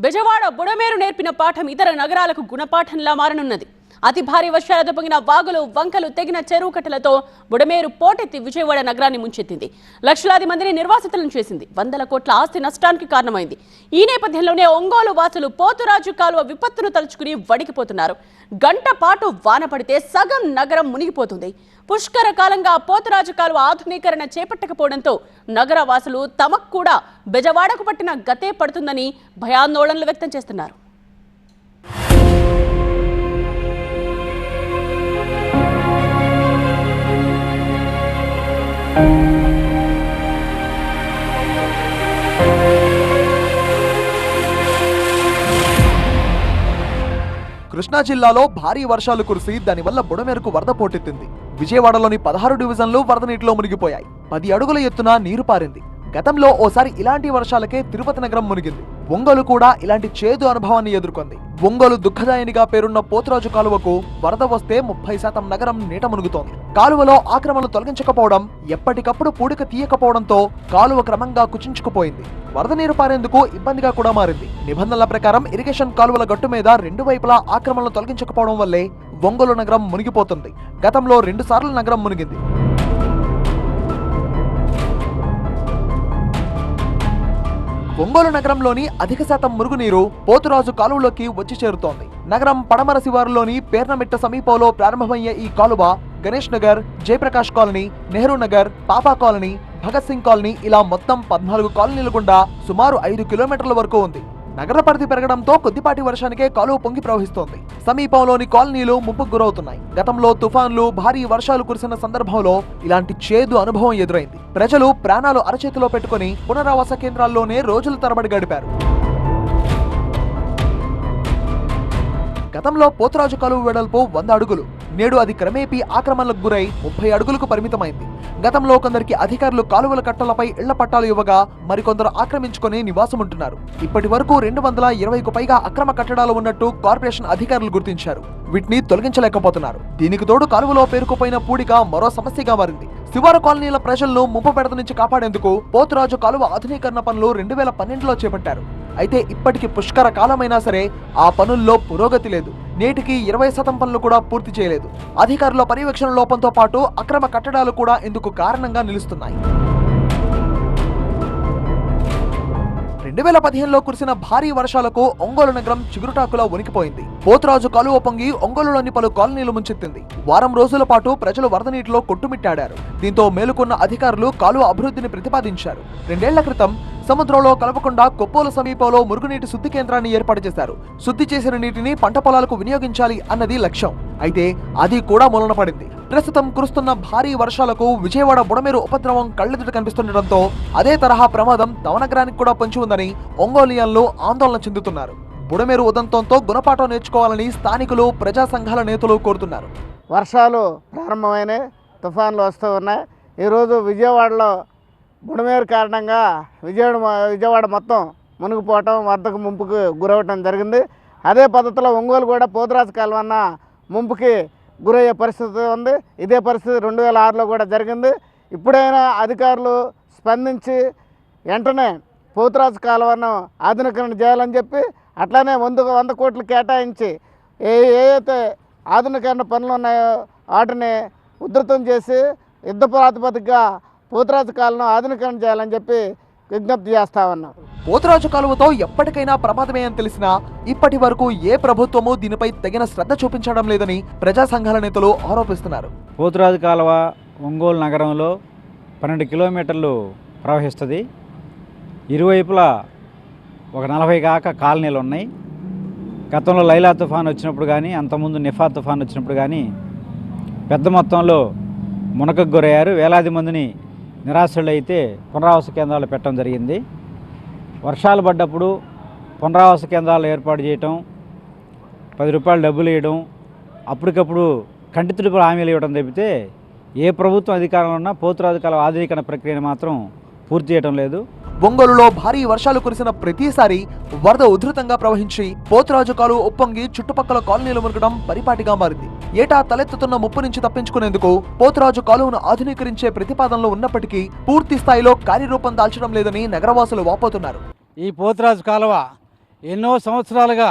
బెజవాడ బుడమేరు నేర్పిన పాఠం ఇతర నగరాలకు గుణపాఠంలా మారనున్నది. అతి భారీ వర్షాలతో పొంగిన వాగులు, వంకలు, తెగిన చెరువు కట్టలతో బుడమేరు పోటెత్తి విజయవాడ నగరాన్ని ముంచెత్తింది. లక్షలాది మందిని నిర్వాసితులను చేసింది. వందల కోట్ల ఆస్తి నష్టానికి కారణమైంది. ఈ నేపథ్యంలోనే ఒంగోలు వాసులు పోతురాజు కాలువ విపత్తును తలుచుకుని వడికిపోతున్నారు. గంట పాటు వాన పడితే సగం నగరం మునిగిపోతుంది. పుష్కర కాలంగా పోతురాజు కాలువ ఆధునీకరణ చేపట్టకపోవడంతో నగర వాసులు తమకు కూడా బెజవాడకు పట్టిన గతే పడుతుందని భయాందోళనలు వ్యక్తం చేస్తున్నారు. కృష్ణా జిల్లాలో భారీ వర్షాలు కురిసి దానివల్ల బుడమేరుకు వరద పోటెత్తింది. విజయవాడలోని 16 డివిజన్లు వరద నీటిలో మునిగిపోయాయి. 10 అడుగుల ఎత్తున నీరు పారింది. గతంలో ఓసారి ఇలాంటి వర్షాలకే తిరుపతి నగరం మునిగింది. ఒంగోలు కూడా ఇలాంటి చేదు అనుభవాన్ని ఎదుర్కొంది. ఒంగోలు దుఃఖదాయనిగా పేరున్న పోతురాజు కాలువకు వరద వస్తే 30% నగరం నీట మునుగుతోంది. కాలువలో ఆక్రమణలు తొలగించకపోవడం, ఎప్పటికప్పుడు పూడిక తీయకపోవడంతో కాలువ క్రమంగా కుచించుకుపోయింది. వరద నీరు పారేందుకు ఇబ్బందిగా కూడా మారింది. నిబంధనల ప్రకారం ఇరిగేషన్ కాలువల గట్టు మీద 2 వైపులా ఆక్రమణలు తొలగించకపోవడం వల్లే ఒంగోలు నగరం మునిగిపోతుంది. గతంలో 2 సార్లు నగరం మునిగింది. ఒంగోలు నగరంలోని అధిక శాతం మురుగునీరు పోతురాజు కాలువలోకి వచ్చి చేరుతోంది. నగరం పడమర శివారులోని పేర్నమిట్ట సమీపంలో ప్రారంభమయ్యే ఈ కాలువ గణేష్ నగర్, జయప్రకాష్ కాలనీ, నెహ్రూ నగర్, పాపా కాలనీ, భగత్ సింగ్ కాలనీ ఇలా మొత్తం 14 కాలనీల గుండా సుమారు 5 కిలోమీటర్ల వరకు ఉంది. నగర పరిధి పెరగడంతో కొద్దిపాటి వర్షానికే కాలువ పొంగి ప్రవహిస్తోంది. సమీపంలోని కాలనీలు ముప్పుకు గురవుతున్నాయి. గతంలో తుఫాన్లు, భారీ వర్షాలు కురిసిన సందర్భంలో ఇలాంటి చేదు అనుభవం ఎదురైంది. ప్రజలు ప్రాణాలు అరచేతిలో పెట్టుకుని పునరావాస కేంద్రాల్లోనే రోజుల తరబడి గడిపారు. గతంలో పోతురాజు కాలువ వెడల్పు 100 అడుగులు. నేడు అది క్రమేపీ ఆక్రమణలకు గురై 30 అడుగులకు పరిమితమైంది. గతంలో కొందరికి అధికారులు కాలువల కట్టలపై ఇళ్ల పట్టాలు ఇవ్వగా మరికొందరు ఆక్రమించుకుని నివాసముంటున్నారు. ఇప్పటి వరకు 220కు పైగా అక్రమ కట్టడాలు ఉన్నట్టు కార్పొరేషన్ అధికారులు గుర్తించారు. వీటిని తొలగించలేకపోతున్నారు. దీనికి తోడు కాలువలో పేరుకుపోయిన పూడిక మరో సమస్యగా మారింది. శివారు కాలనీల ప్రజలను ముప్పు బెడద నుంచి కాపాడేందుకు పోతురాజు కాలువ ఆధునీకరణ పనులు 2012లో చేపట్టారు. అయితే ఇప్పటికి పుష్కర కాలమైనా సరే ఆ పనుల్లో పురోగతి లేదు. నేటికి 20% పనులు కూడా పూర్తి చేయలేదు. అధికారుల పర్యవేక్షణ లోపంతో పాటు అక్రమ కట్టడాలు కూడా ఇందుకు కారణంగా నిలుస్తున్నాయి. 2015లో కురిసిన భారీ వర్షాలకు ఒంగోలు నగరం చిగురుటాకులా ఉనికిపోయింది. పోతురాజు కాలువ పొంగి ఒంగోలులోని పలు కాలనీలు ముంచెత్తింది. వారం రోజుల పాటు ప్రజలు వరద నీటిలో కొట్టుమిట్టాడారు. దీంతో మేలుకున్న అధికారులు కాలువ అభివృద్ధిని ప్రతిపాదించారు. 2 ఏళ్ల క్రితం సముద్రంలో కలపకుండా కొప్పోలు సమీపంలో మురుగునీటి శుద్ధి కేంద్రాన్ని ఏర్పాటు చేశారు. శుద్ధి చేసిన నీటిని పంట పొలాలకు వినియోగించాలి అన్నది లక్ష్యం. అయితే అది కూడా మూలన పడింది. ప్రస్తుతం కురుస్తున్న భారీ వర్షాలకు విజయవాడ బుడమేరు ఉపద్రవం కళ్ళెదుట కనిపిస్తుండటంతో అదే తరహా ప్రమాదం తవనగరానికి కూడా పొంచి ఉందని ఒంగోలియన్లు ఆందోళన చెందుతున్నారు. బుడమేరు ఉదంతంతో గుణపాఠం నేర్చుకోవాలని స్థానికులు, ప్రజా సంఘాల నేతలు కోరుతున్నారు. వర్షాలు ప్రారంభమైన తుఫాన్లు వస్తూ ఉన్నాయి. ఈరోజు విజయవాడలో బుడమేరు కారణంగా విజయవాడ మొత్తం మునిగిపోవటం, వరదకు ముంపుకు గురవటం జరిగింది. అదే పద్ధతిలో ఒంగోలు కూడా పోతురాజు కాలువన్న ముంపుకి గురయ్యే పరిస్థితి ఉంది. ఇదే పరిస్థితి 2006లో కూడా జరిగింది. ఇప్పుడైనా అధికారులు స్పందించి వెంటనే పోతురాజు కాలువను ఆధునీకరణ చేయాలని చెప్పి, అట్లానే 100 కోట్లు కేటాయించి ఏవైతే ఆధునీకరణ పనులు ఉన్నాయో వాటిని ఉధృతం చేసి యుద్ధ ప్రాతిపదికగా పోతురాజు కాలువను ఆధునీకరణ చేయాలని చెప్పి విజ్ఞప్తి చేస్తా ఉన్నాం. పోతురాజు కాలువతో ఎప్పటికైనా ప్రమాదమే అని తెలిసినా ఇప్పటి వరకు ఏ ప్రభుత్వము దీనిపై తగిన శ్రద్ధ చూపించడం లేదని ప్రజా సంఘాల నేతలు ఆరోపిస్తున్నారు. పోతురాజు కాలువ ఒంగోలు నగరంలో 12 కిలోమీటర్లు ప్రవహిస్తుంది. ఇరువైపులా ఒక 40 కాక కాలనీలు ఉన్నాయి. గతంలో లైలా తుఫాన్ వచ్చినప్పుడు కానీ, అంతకుముందు నిఫా తుఫాన్ వచ్చినప్పుడు కానీ పెద్ద మొత్తంలో మునకకు గురయ్యారు. వేలాది మందిని నిరాశ్రులైతే పునరావాస కేంద్రాలు పెట్టడం జరిగింది. వర్షాలు పడ్డప్పుడు పునరావాస కేంద్రాలు ఏర్పాటు చేయటం, 10 రూపాయలు డబ్బులు ఇవ్వడం, అప్పటికప్పుడు కంటితుడుపు హామీలు ఇవ్వడం తప్పితే ఏ ప్రభుత్వం అధికారంలో ఉన్నా పోతురాజు కాలువ ఆధునీకరణ ప్రక్రియను మాత్రం పూర్తి చేయడం లేదు. ఒంగోలులో భారీ వర్షాలు కురిసిన ప్రతిసారి వరద ఉధృతంగా ప్రవహించి పోతురాజు కాలువ ఉప్పొంగి చుట్టుపక్కల కాలనీలు మునగడం పరిపాటిగా మారింది. ఏటా తలెత్తుతున్న ముప్పు నుంచి తప్పించుకునేందుకు పోతురాజు కాలువను ఆధునీకరించే ప్రతిపాదనలు ఉన్నప్పటికీ పూర్తి స్థాయిలో కార్యరూపం దాల్చడం లేదని నగరవాసులు వాపోతున్నారు. ఈ పోతురాజు కాలువ ఎన్నో సంవత్సరాలుగా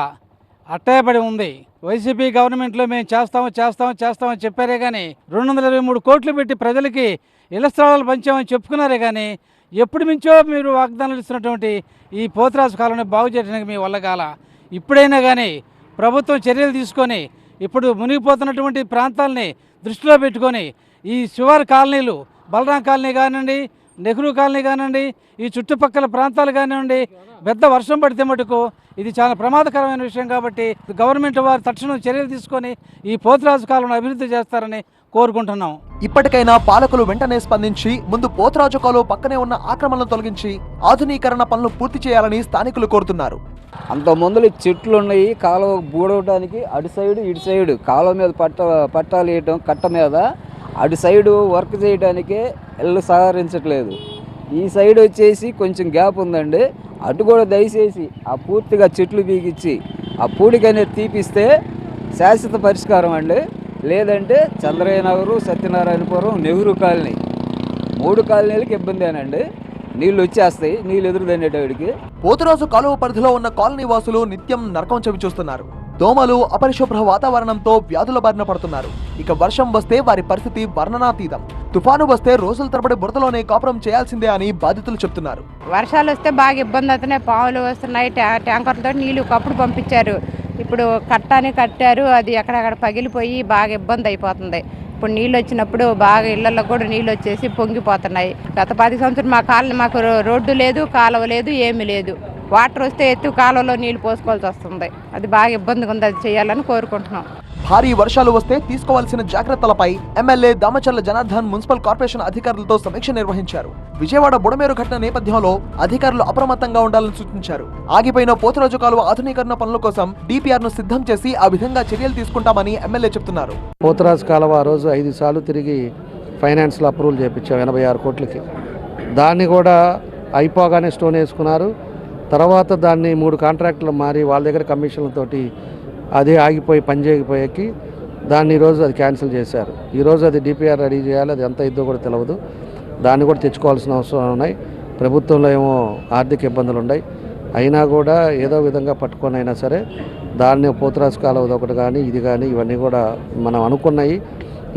అట్టాయపడి ఉంది. వైసీపీ గవర్నమెంట్లో మేము చేస్తామని చెప్పారే కానీ 223 కోట్లు పెట్టి ప్రజలకి ఇళ్ల స్థలాలు పంచామని చెప్పుకున్నారే కానీ ఎప్పుడు మించో మీరు వాగ్దానాలు ఇస్తున్నటువంటి ఈ పోతురాజు కాలంలో బాగు చేయడానికి మీ వల్ల కాల. ఇప్పుడైనా కానీ ప్రభుత్వం చర్యలు తీసుకొని ఇప్పుడు మునిగిపోతున్నటువంటి ప్రాంతాలని దృష్టిలో పెట్టుకొని ఈ శివారు కాలనీలు బలరాం కాలనీ కానివ్వండి, నెహ్రూ కాలనీ కానివ్వండి, ఈ చుట్టుపక్కల ప్రాంతాలు కానివ్వండి, పెద్ద వర్షం పడితే మటుకు ఇది చాలా ప్రమాదకరమైన విషయం కాబట్టి గవర్నమెంట్ వారు తక్షణం చర్యలు తీసుకొని ఈ పోతురాజు కాలంలో అభివృద్ధి చేస్తారని కోరుకుంటున్నాం. ఇప్పటికైనా పాలకులు వెంటనే స్పందించి ముందు పోతురాజు కాలువ పక్కనే ఉన్న ఆక్రమణలను తొలగించి ఆధునీకరణ పనులు పూర్తి చేయాలని స్థానికులు కోరుతున్నారు. అంత ముందులు చెట్లు ఉన్నాయి, కాలువ బూడవడానికి అటు సైడు ఇటు సైడు కాలువ మీద పట్టాలు వేయటం కట్ట మీద అటు సైడు వర్క్ చేయడానికే ఇళ్ళు సహకరించట్లేదు. ఈ సైడ్ వచ్చేసి కొంచెం గ్యాప్ ఉందండి, అటు కూడా దయచేసి ఆ పూర్తిగా చెట్లు బీగిచ్చి ఆ పూడికనేది తీపిస్తే శాశ్వత పరిష్కారం అండి. లేదంటే చంద్రయ్య నగరు, సత్యనారాయణపురం, నెహ్రూ కాలనీ 3 కాలనీలకి ఇబ్బందేనండి. నీళ్ళు వచ్చేస్తాయి, నీళ్ళు ఎదురు దండేటోడికి. పోతురాజు కాలువ పరిధిలో ఉన్న కాలనీ వాసులు నిత్యం నరకం చవి చూస్తున్నారు. దోమలు, అపరిశుభ్ర వాతావరణంతో వ్యాధుల బారిన పడుతున్నారు. ఇక వర్షం వస్తే వారి పరిస్థితి వర్ణనాతీతం. తుఫాను వస్తే రోజుల తరబడి బురదలోనే కాపురం చేయాల్సిందే అని బాధితులు చెప్తున్నారు. వర్షాలు వస్తే బాగా ఇబ్బంది అవుతున్నాయి, పాములు వస్తున్నాయి, ట్యాంకర్లతో నీళ్లు ఒకప్పుడు పంపించారు, ఇప్పుడు కట్టాని కట్టారు, అది ఎక్కడెక్కడ పగిలిపోయి బాగా ఇబ్బంది అయిపోతుంది. ఇప్పుడు నీళ్ళు వచ్చినప్పుడు బాగా ఇళ్లలో కూడా నీళ్ళు వచ్చేసి పొంగిపోతున్నాయి. గత 10 సంవత్సరాలు మా కాలనీ మాకు రోడ్డు లేదు, కాలువ లేదు, ఏమీ లేదు. వాటర్ వస్తే ఎత్తు కాలువలో నీళ్లు పోసుకోవాల్సి వస్తుంది. అది బాగా ఇబ్బందిగా ఉంది, అది చేయాలని కోరుకుంటున్నాం. భారీ వర్షాలు వస్తే తీసుకోవాల్సిన జాగ్రత్తలపై MLA Damacharla Janardhan municipal corporation అధికారులతో సమీక్ష నిర్వహించారు. విజయవాడ బుడమేరు ఘటన నేపథ్యంలో అధికారులు అప్రమత్తంగా ఉండాలని సూచించారు. ఆగిపోయిన పోతురాజు కాలువ ఆధునీకరణ పనుల కోసం డిపిఆర్ ను సిద్ధం చేసి ఆ విధంగా చర్యలు తీసుకుంటామని ఎమ్మెల్యే చెప్తున్నారు. పోతురాజు కాలువ ఆ రోజు 5 సార్లు తిరిగి ఫైనాన్స్లో అప్రూవల్ చేయించాం 86 కోట్లకి. దాన్ని కూడా అయిపోగానే స్టోన్ వేసుకున్నారు. తర్వాత దాన్ని 3 కాంట్రాక్టులు మారి వాళ్ళ దగ్గర కమిషన్లతోటి అదే ఆగిపోయి పనిచేయకపోయాకి దాన్ని ఈరోజు అది క్యాన్సిల్ చేశారు. ఈరోజు అది డిపిఆర్ రెడీ చేయాలి, అది ఎంత ఇద్దో కూడా తెలియదు. దాన్ని కూడా తెచ్చుకోవాల్సిన అవసరం ఉన్నాయి. ప్రభుత్వంలో ఏమో ఆర్థిక ఇబ్బందులు ఉన్నాయి, అయినా కూడా ఏదో విధంగా పట్టుకొని అయినా సరే దాన్ని పోతురాజు కాలువ ఒకటి కానీ ఇది కానీ ఇవన్నీ కూడా మనం అనుకున్నాయి.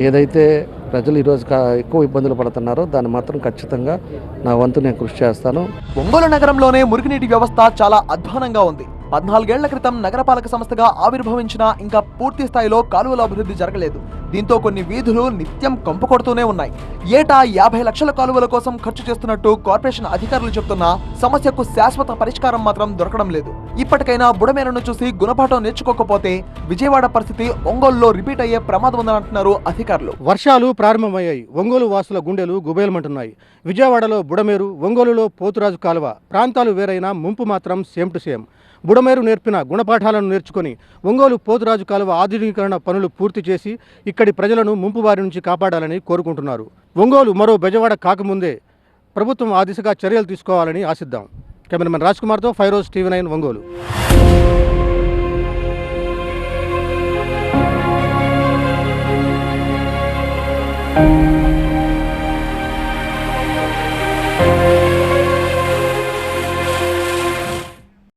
ఏదైతే ప్రజలు ఈరోజు ఎక్కువ ఇబ్బందులు పడుతున్నారో దాన్ని మాత్రం ఖచ్చితంగా నా వంతు నేను కృషి చేస్తాను. ఒంగోలు నగరంలోనే మురుగునీటి వ్యవస్థ చాలా అధ్వానంగా ఉంది. 14 ఏళ్ల క్రితం నగరపాలక సంస్థగా ఆవిర్భవించినా ఇంకా పూర్తి స్థాయిలో కాలువల అభివృద్ధి జరగలేదు. దీంతో కొన్ని వీధులు నిత్యం కంపు కొడుతూనే ఉన్నాయి. ఏటా 50 లక్షల కాలువల కోసం ఖర్చు చేస్తున్నట్టు కార్పొరేషన్ అధికారులు చెప్తున్నా సమస్యకు శాశ్వత పరిష్కారం మాత్రం దొరకడం లేదు. ఇప్పటికైనా బుడమేరును చూసి గుణపాఠం నేర్చుకోకపోతే విజయవాడ పరిస్థితి ఒంగోలులో రిపీట్ అయ్యే ప్రమాదం ఉందంటున్నారు అధికారులు. వర్షాలు ప్రారంభమయ్యాయి. ఒంగోలు వాసుల గుండెలు గుబేలమంటున్నాయి. విజయవాడలో బుడమేరు, ఒంగోలులో పోతురాజు కాలువ, ప్రాంతాలు వేరైనా ముంపు మాత్రం సేమ్ టు సేమ్. బుడమేరు నేర్పిన గుణపాఠాలను నేర్చుకుని ఒంగోలు పోతురాజు కాలువ ఆధునీకరణ పనులు పూర్తి చేసి ఇక్కడి ప్రజలను ముంపు బారి నుంచి కాపాడాలని కోరుకుంటున్నారు. ఒంగోలు మరో బెజవాడ కాకముందే ప్రభుత్వం ఆ దిశగా చర్యలు తీసుకోవాలని ఆశిద్దాం. కెమెరామెన్ రాజ్ కుమార్తో ఫైరోజ్, TV9 ఒంగోలు.